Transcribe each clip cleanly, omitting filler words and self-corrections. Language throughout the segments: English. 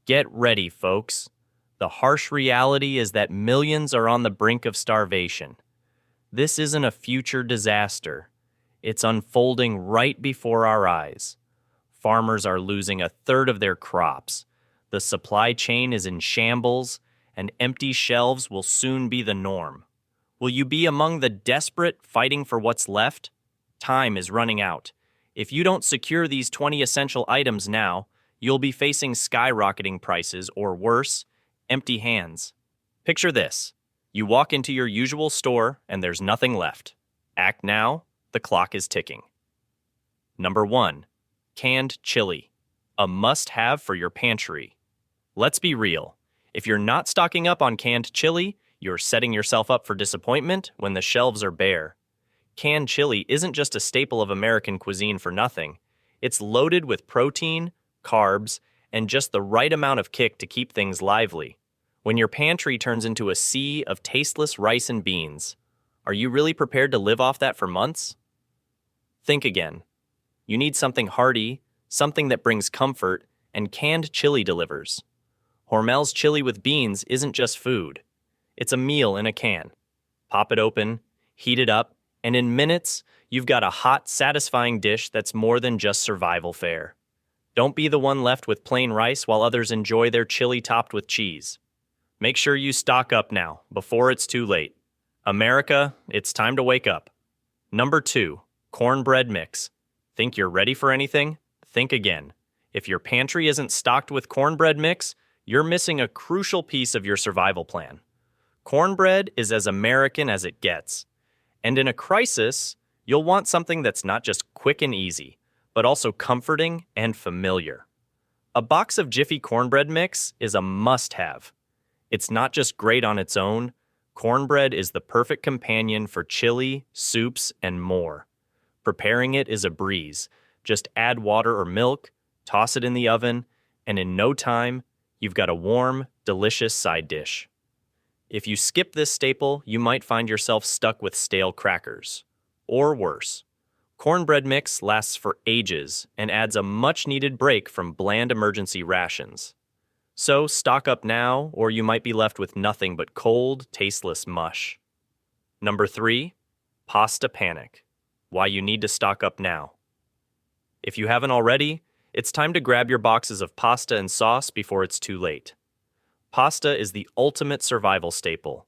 Get ready, folks. The harsh reality is that millions are on the brink of starvation. This isn't a future disaster. It's unfolding right before our eyes. Farmers are losing a third of their crops. The supply chain is in shambles, and empty shelves will soon be the norm. Will you be among the desperate fighting for what's left? Time is running out. If you don't secure these 20 essential items now, you'll be facing skyrocketing prices or worse, empty hands. Picture this. You walk into your usual store and there's nothing left. Act now, the clock is ticking. Number 1. Canned chili. A must-have for your pantry. Let's be real. If you're not stocking up on canned chili, you're setting yourself up for disappointment when the shelves are bare. Canned chili isn't just a staple of American cuisine for nothing. It's loaded with protein, carbs, and just the right amount of kick to keep things lively. When your pantry turns into a sea of tasteless rice and beans, are you really prepared to live off that for months? Think again. You need something hearty, something that brings comfort, and canned chili delivers. Hormel's chili with beans isn't just food. It's a meal in a can. Pop it open, heat it up, and in minutes, you've got a hot, satisfying dish that's more than just survival fare. Don't be the one left with plain rice while others enjoy their chili topped with cheese. Make sure you stock up now, before it's too late. America, it's time to wake up. Number 2, cornbread mix. Think you're ready for anything? Think again. If your pantry isn't stocked with cornbread mix, you're missing a crucial piece of your survival plan. Cornbread is as American as it gets. And in a crisis, you'll want something that's not just quick and easy, but also comforting and familiar. A box of Jiffy cornbread mix is a must-have. It's not just great on its own. Cornbread is the perfect companion for chili, soups, and more. Preparing it is a breeze. Just add water or milk, toss it in the oven, and in no time, you've got a warm, delicious side dish. If you skip this staple, you might find yourself stuck with stale crackers. Or worse. Cornbread mix lasts for ages and adds a much-needed break from bland emergency rations. So stock up now, or you might be left with nothing but cold, tasteless mush. Number 3, pasta panic. Why you need to stock up now. If you haven't already, it's time to grab your boxes of pasta and sauce before it's too late. Pasta is the ultimate survival staple.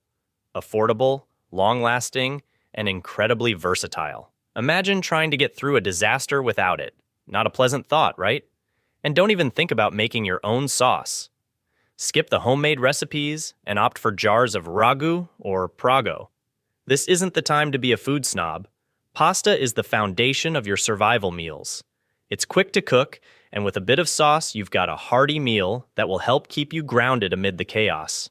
Affordable, long-lasting, and incredibly versatile. Imagine trying to get through a disaster without it. Not a pleasant thought, right? And don't even think about making your own sauce. Skip the homemade recipes and opt for jars of ragu or prago. This isn't the time to be a food snob. Pasta is the foundation of your survival meals. It's quick to cook, and with a bit of sauce, you've got a hearty meal that will help keep you grounded amid the chaos.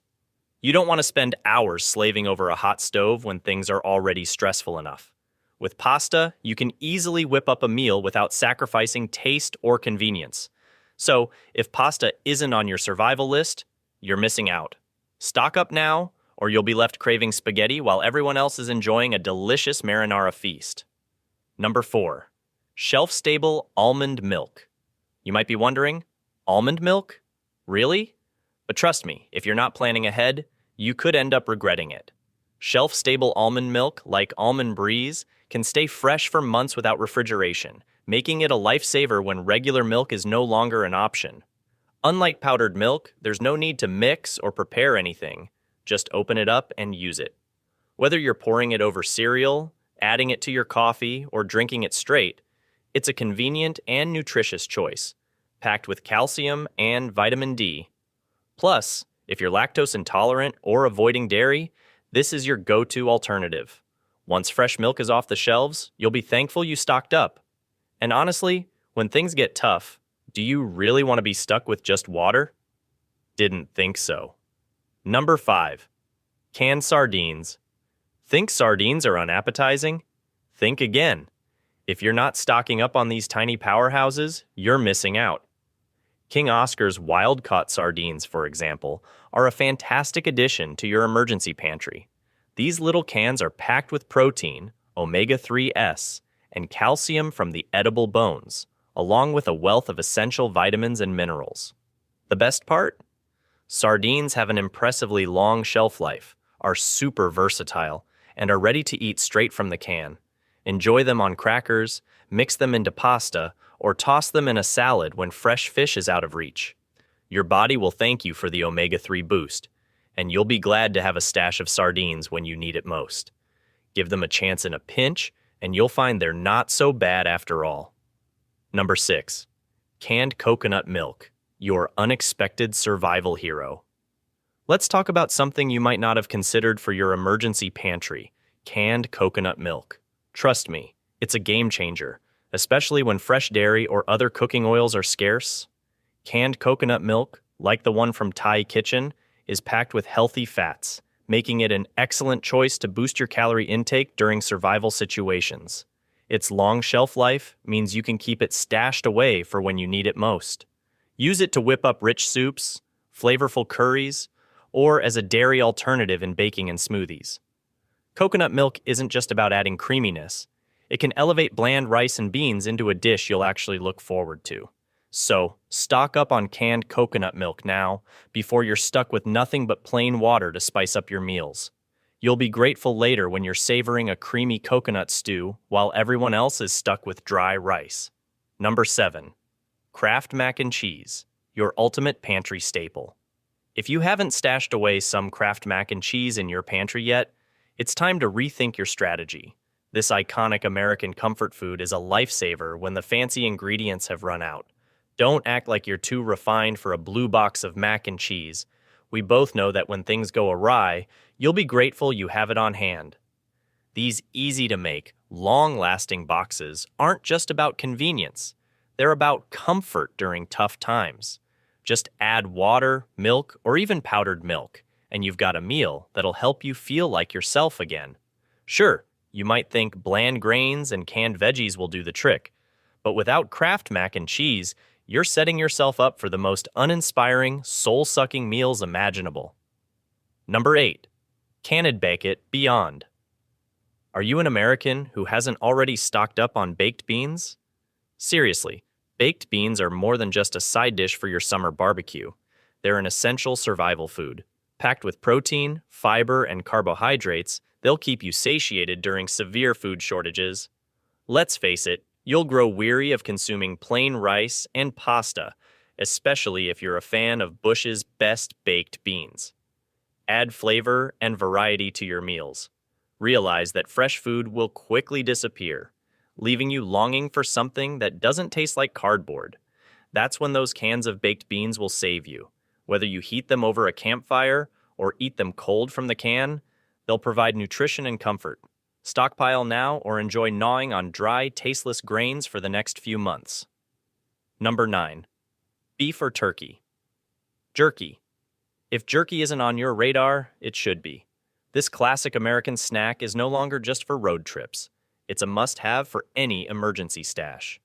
You don't want to spend hours slaving over a hot stove when things are already stressful enough. With pasta, you can easily whip up a meal without sacrificing taste or convenience. So, if pasta isn't on your survival list, you're missing out. Stock up now, or you'll be left craving spaghetti while everyone else is enjoying a delicious marinara feast. Number 4, shelf-stable almond milk. You might be wondering, almond milk? Really? But trust me, if you're not planning ahead, you could end up regretting it. Shelf-stable almond milk, like Almond Breeze, can stay fresh for months without refrigeration, making it a lifesaver when regular milk is no longer an option. Unlike powdered milk, there's no need to mix or prepare anything. Just open it up and use it. Whether you're pouring it over cereal, adding it to your coffee, or drinking it straight, it's a convenient and nutritious choice, packed with calcium and vitamin D. Plus, if you're lactose intolerant or avoiding dairy, this is your go-to alternative. Once fresh milk is off the shelves, you'll be thankful you stocked up. And honestly, when things get tough, do you really want to be stuck with just water? Didn't think so. Number 5, canned sardines. Think sardines are unappetizing? Think again. If you're not stocking up on these tiny powerhouses, you're missing out. King Oscar's wild-caught sardines, for example, are a fantastic addition to your emergency pantry. These little cans are packed with protein, omega-3s, and calcium from the edible bones, along with a wealth of essential vitamins and minerals. The best part? Sardines have an impressively long shelf life, are super versatile, and are ready to eat straight from the can. Enjoy them on crackers, mix them into pasta, or toss them in a salad when fresh fish is out of reach. Your body will thank you for the omega-3 boost, and you'll be glad to have a stash of sardines when you need it most. Give them a chance in a pinch, and you'll find they're not so bad after all. Number 6. Canned coconut milk, your unexpected survival hero. Let's talk about something you might not have considered for your emergency pantry: canned coconut milk. Trust me, it's a game changer, especially when fresh dairy or other cooking oils are scarce. Canned coconut milk, like the one from Thai Kitchen, is packed with healthy fats, making it an excellent choice to boost your calorie intake during survival situations. Its long shelf life means you can keep it stashed away for when you need it most. Use it to whip up rich soups, flavorful curries, or as a dairy alternative in baking and smoothies. Coconut milk isn't just about adding creaminess. It can elevate bland rice and beans into a dish you'll actually look forward to. So, stock up on canned coconut milk now, before you're stuck with nothing but plain water to spice up your meals. You'll be grateful later when you're savoring a creamy coconut stew while everyone else is stuck with dry rice. Number 7. Kraft mac and cheese, your ultimate pantry staple. If you haven't stashed away some Kraft mac and cheese in your pantry yet, it's time to rethink your strategy. This iconic American comfort food is a lifesaver when the fancy ingredients have run out. Don't act like you're too refined for a blue box of mac and cheese. We both know that when things go awry, you'll be grateful you have it on hand. These easy-to-make, long-lasting boxes aren't just about convenience. They're about comfort during tough times. Just add water, milk, or even powdered milk, and you've got a meal that'll help you feel like yourself again. Sure, you might think bland grains and canned veggies will do the trick, but without Kraft mac and cheese, you're setting yourself up for the most uninspiring, soul-sucking meals imaginable. Number 8. Canned Bake-It Beyond. Are you an American who hasn't already stocked up on baked beans? Seriously, baked beans are more than just a side dish for your summer barbecue. They're an essential survival food. Packed with protein, fiber, and carbohydrates, they'll keep you satiated during severe food shortages. Let's face it, you'll grow weary of consuming plain rice and pasta, especially if you're a fan of Bush's best baked beans. Add flavor and variety to your meals. Realize that fresh food will quickly disappear, leaving you longing for something that doesn't taste like cardboard. That's when those cans of baked beans will save you. Whether you heat them over a campfire or eat them cold from the can, they'll provide nutrition and comfort. Stockpile now or enjoy gnawing on dry, tasteless grains for the next few months. Number 9. Beef or turkey? Jerky. If jerky isn't on your radar, it should be. This classic American snack is no longer just for road trips. It's a must-have for any emergency stash.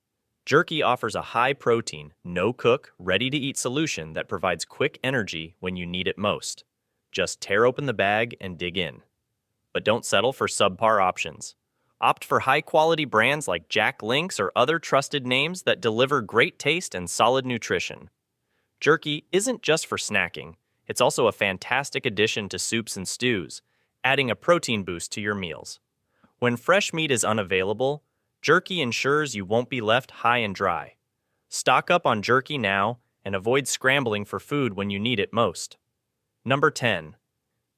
Jerky offers a high-protein, no-cook, ready-to-eat solution that provides quick energy when you need it most. Just tear open the bag and dig in. But don't settle for subpar options. Opt for high-quality brands like Jack Link's or other trusted names that deliver great taste and solid nutrition. Jerky isn't just for snacking. It's also a fantastic addition to soups and stews, adding a protein boost to your meals. When fresh meat is unavailable, jerky ensures you won't be left high and dry. Stock up on jerky now and avoid scrambling for food when you need it most. Number 10.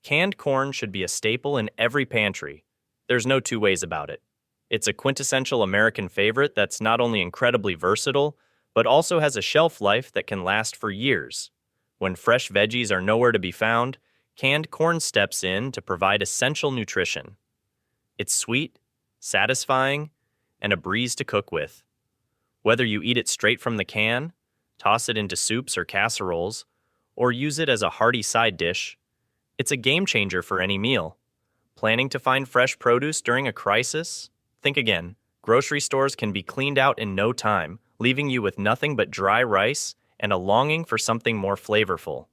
Canned corn should be a staple in every pantry. There's no two ways about it. It's a quintessential American favorite that's not only incredibly versatile, but also has a shelf life that can last for years. When fresh veggies are nowhere to be found, canned corn steps in to provide essential nutrition. It's sweet, satisfying, and a breeze to cook with. Whether you eat it straight from the can, toss it into soups or casseroles, or use it as a hearty side dish, it's a game changer for any meal. Planning to find fresh produce during a crisis? Think again. Grocery stores can be cleaned out in no time, leaving you with nothing but dry rice and a longing for something more flavorful.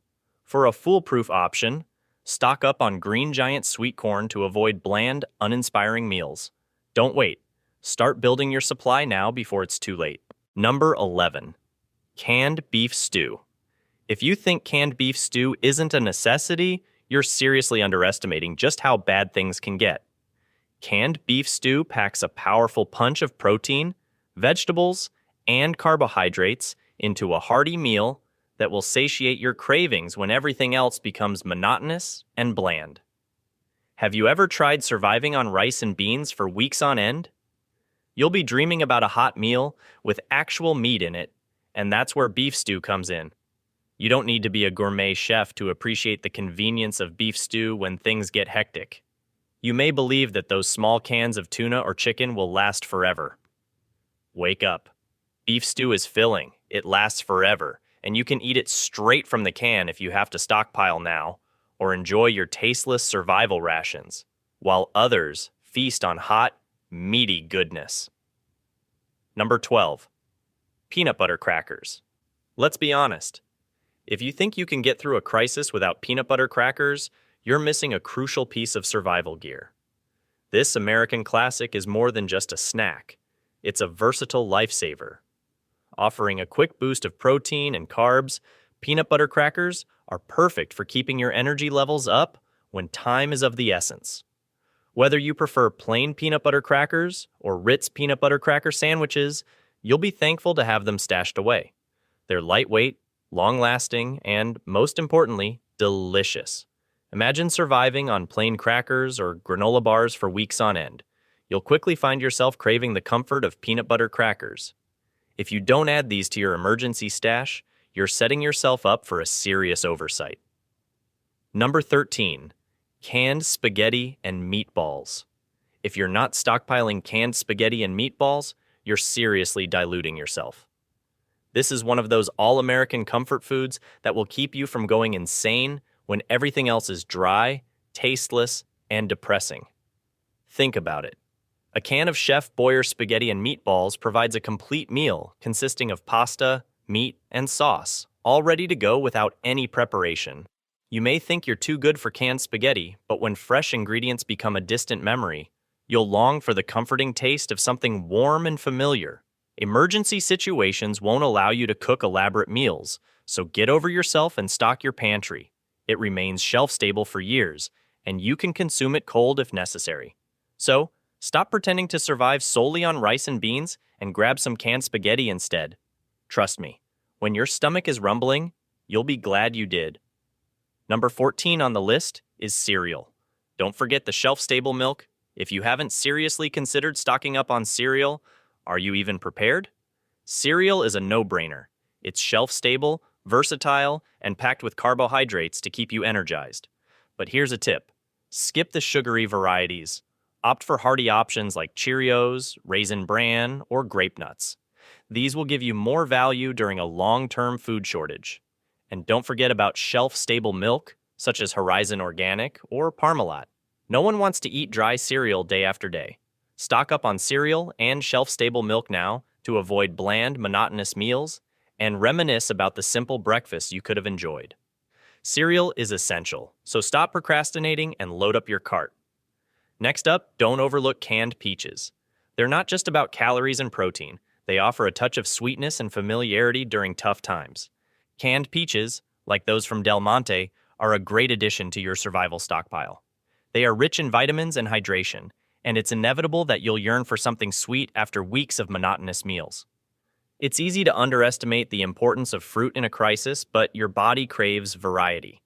For a foolproof option, stock up on Green Giant sweet corn to avoid bland, uninspiring meals. Don't wait. Start building your supply now before it's too late. Number 11. Canned beef stew. If you think canned beef stew isn't a necessity, you're seriously underestimating just how bad things can get. Canned beef stew packs a powerful punch of protein, vegetables, and carbohydrates into a hearty meal that will satiate your cravings when everything else becomes monotonous and bland. Have you ever tried surviving on rice and beans for weeks on end? You'll be dreaming about a hot meal with actual meat in it, and that's where beef stew comes in. You don't need to be a gourmet chef to appreciate the convenience of beef stew when things get hectic. You may believe that those small cans of tuna or chicken will last forever. Wake up. Beef stew is filling, it lasts forever, and you can eat it straight from the can if you have to stockpile now, or enjoy your tasteless survival rations, while others feast on hot, meaty goodness. Number 12. Peanut butter crackers. Let's be honest. If you think you can get through a crisis without peanut butter crackers, you're missing a crucial piece of survival gear. This American classic is more than just a snack. It's a versatile lifesaver. Offering a quick boost of protein and carbs, peanut butter crackers are perfect for keeping your energy levels up when time is of the essence. Whether you prefer plain peanut butter crackers or Ritz peanut butter cracker sandwiches, you'll be thankful to have them stashed away. They're lightweight, long-lasting, and, most importantly, delicious. Imagine surviving on plain crackers or granola bars for weeks on end. You'll quickly find yourself craving the comfort of peanut butter crackers. If you don't add these to your emergency stash, you're setting yourself up for a serious oversight. Number 13. Canned spaghetti and meatballs. If you're not stockpiling canned spaghetti and meatballs, you're seriously diluting yourself. This is one of those all-American comfort foods that will keep you from going insane when everything else is dry, tasteless, and depressing. Think about it. A can of Chef Boyer spaghetti and meatballs provides a complete meal consisting of pasta, meat, and sauce, all ready to go without any preparation. You may think you're too good for canned spaghetti, but when fresh ingredients become a distant memory, you'll long for the comforting taste of something warm and familiar. Emergency situations won't allow you to cook elaborate meals, so get over yourself and stock your pantry. It remains shelf-stable for years, and you can consume it cold if necessary. So, stop pretending to survive solely on rice and beans and grab some canned spaghetti instead. Trust me, when your stomach is rumbling, you'll be glad you did. Number 14 on the list is cereal. Don't forget the shelf-stable milk. If you haven't seriously considered stocking up on cereal, are you even prepared? Cereal is a no-brainer. It's shelf-stable, versatile, and packed with carbohydrates to keep you energized. But here's a tip. Skip the sugary varieties. Opt for hearty options like Cheerios, Raisin Bran, or Grape Nuts. These will give you more value during a long-term food shortage. And don't forget about shelf-stable milk, such as Horizon Organic or Parmalat. No one wants to eat dry cereal day after day. Stock up on cereal and shelf-stable milk now to avoid bland, monotonous meals and reminisce about the simple breakfast you could have enjoyed. Cereal is essential, so stop procrastinating and load up your cart. Next up, don't overlook canned peaches. They're not just about calories and protein. They offer a touch of sweetness and familiarity during tough times. Canned peaches, like those from Del Monte, are a great addition to your survival stockpile. They are rich in vitamins and hydration, and it's inevitable that you'll yearn for something sweet after weeks of monotonous meals. It's easy to underestimate the importance of fruit in a crisis, but your body craves variety.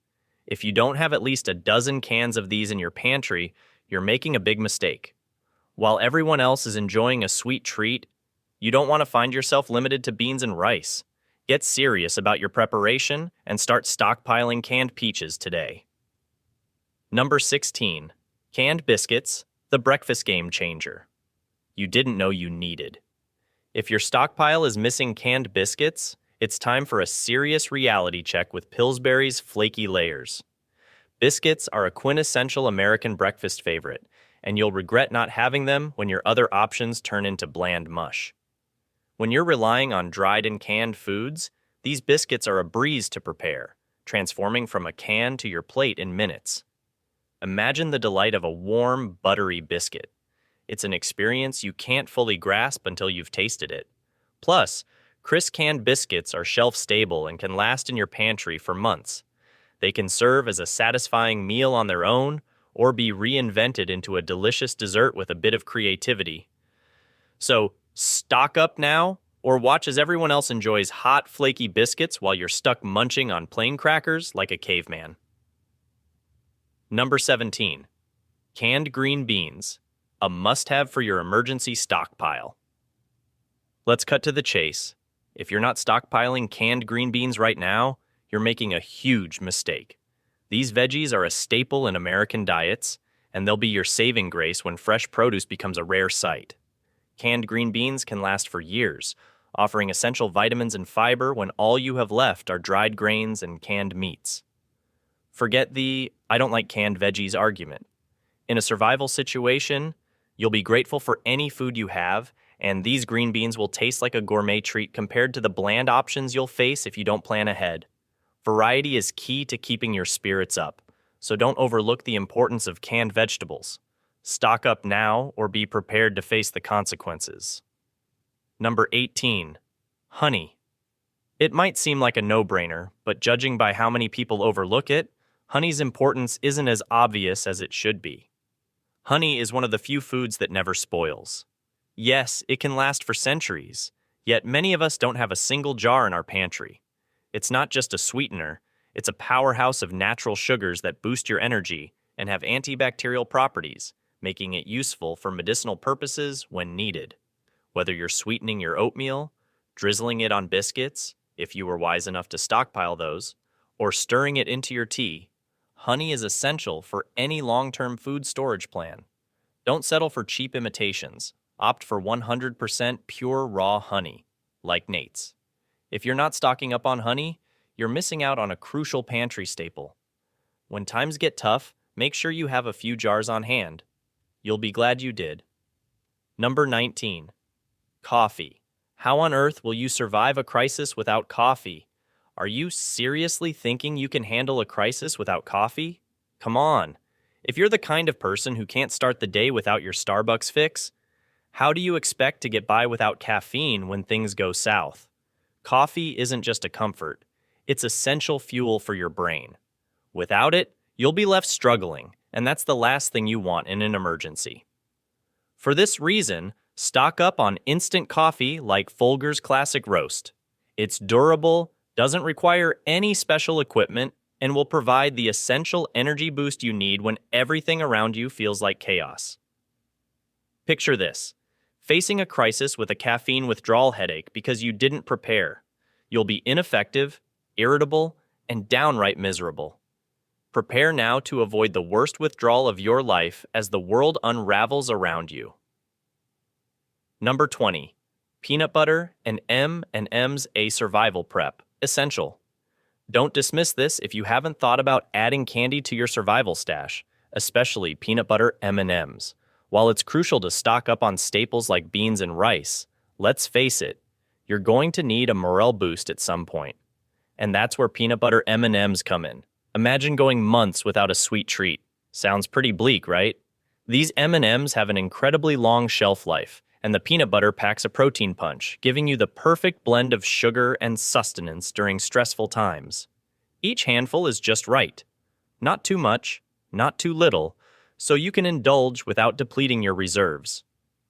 If you don't have at least a dozen cans of these in your pantry, you're making a big mistake. While everyone else is enjoying a sweet treat, you don't want to find yourself limited to beans and rice. Get serious about your preparation and start stockpiling canned peaches today. Number 16. Canned biscuits, the breakfast game changer. You didn't know you needed. If your stockpile is missing canned biscuits, it's time for a serious reality check with Pillsbury's flaky layers. Biscuits are a quintessential American breakfast favorite, and you'll regret not having them when your other options turn into bland mush. When you're relying on dried and canned foods, these biscuits are a breeze to prepare, transforming from a can to your plate in minutes. Imagine the delight of a warm, buttery biscuit. It's an experience you can't fully grasp until you've tasted it. Plus, Crisp canned biscuits are shelf-stable and can last in your pantry for months. They can serve as a satisfying meal on their own or be reinvented into a delicious dessert with a bit of creativity. So, stock up now or watch as everyone else enjoys hot, flaky biscuits while you're stuck munching on plain crackers like a caveman. Number 17. Canned green beans, a must-have for your emergency stockpile. Let's cut to the chase. If you're not stockpiling canned green beans right now, you're making a huge mistake. These veggies are a staple in American diets, and they'll be your saving grace when fresh produce becomes a rare sight. Canned green beans can last for years, offering essential vitamins and fiber when all you have left are dried grains and canned meats. Forget the "I don't like canned veggies" argument. In a survival situation, you'll be grateful for any food you have, and these green beans will taste like a gourmet treat compared to the bland options you'll face if you don't plan ahead. Variety is key to keeping your spirits up, so don't overlook the importance of canned vegetables. Stock up now or be prepared to face the consequences. Number 18. Honey. It might seem like a no-brainer, but judging by how many people overlook it, honey's importance isn't as obvious as it should be. Honey is one of the few foods that never spoils. Yes, it can last for centuries, yet many of us don't have a single jar in our pantry. It's not just a sweetener, it's a powerhouse of natural sugars that boost your energy and have antibacterial properties, making it useful for medicinal purposes when needed. Whether you're sweetening your oatmeal, drizzling it on biscuits, if you were wise enough to stockpile those, or stirring it into your tea, honey is essential for any long-term food storage plan. Don't settle for cheap imitations. Opt for 100% pure raw honey, like Nate's. If you're not stocking up on honey, you're missing out on a crucial pantry staple. When times get tough, make sure you have a few jars on hand. You'll be glad you did. Number 19. Coffee. How on earth will you survive a crisis without coffee? Are you seriously thinking you can handle a crisis without coffee? Come on. If you're the kind of person who can't start the day without your Starbucks fix, how do you expect to get by without caffeine when things go south? Coffee isn't just a comfort. It's essential fuel for your brain. Without it, you'll be left struggling, and that's the last thing you want in an emergency. For this reason, stock up on instant coffee like Folger's Classic Roast. It's durable, doesn't require any special equipment, and will provide the essential energy boost you need when everything around you feels like chaos. Picture this. Facing a crisis with a caffeine withdrawal headache because you didn't prepare. You'll be ineffective, irritable, and downright miserable. Prepare now to avoid the worst withdrawal of your life as the world unravels around you. Number 20. Peanut butter and M&Ms, a survival prep. Essential. Don't dismiss this if you haven't thought about adding candy to your survival stash, especially peanut butter M&Ms. While it's crucial to stock up on staples like beans and rice, let's face it, you're going to need a morale boost at some point. And that's where peanut butter M&Ms come in. Imagine going months without a sweet treat. Sounds pretty bleak, right? These M&Ms have an incredibly long shelf life, and the peanut butter packs a protein punch, giving you the perfect blend of sugar and sustenance during stressful times. Each handful is just right. Not too much, not too little, so you can indulge without depleting your reserves.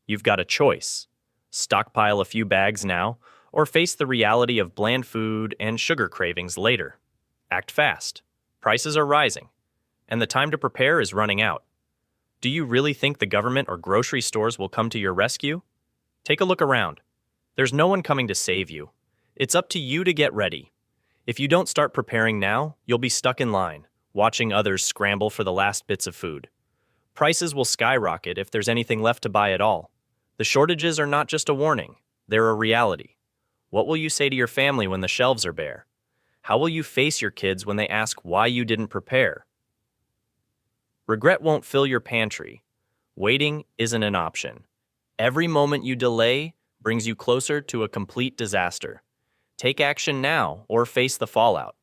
You've got a choice. Stockpile a few bags now, or face the reality of bland food and sugar cravings later. Act fast. Prices are rising, and the time to prepare is running out. Do you really think the government or grocery stores will come to your rescue? Take a look around. There's no one coming to save you. It's up to you to get ready. If you don't start preparing now, you'll be stuck in line, watching others scramble for the last bits of food. Prices will skyrocket if there's anything left to buy at all. The shortages are not just a warning, they're a reality. What will you say to your family when the shelves are bare? How will you face your kids when they ask why you didn't prepare? Regret won't fill your pantry. Waiting isn't an option. Every moment you delay brings you closer to a complete disaster. Take action now or face the fallout.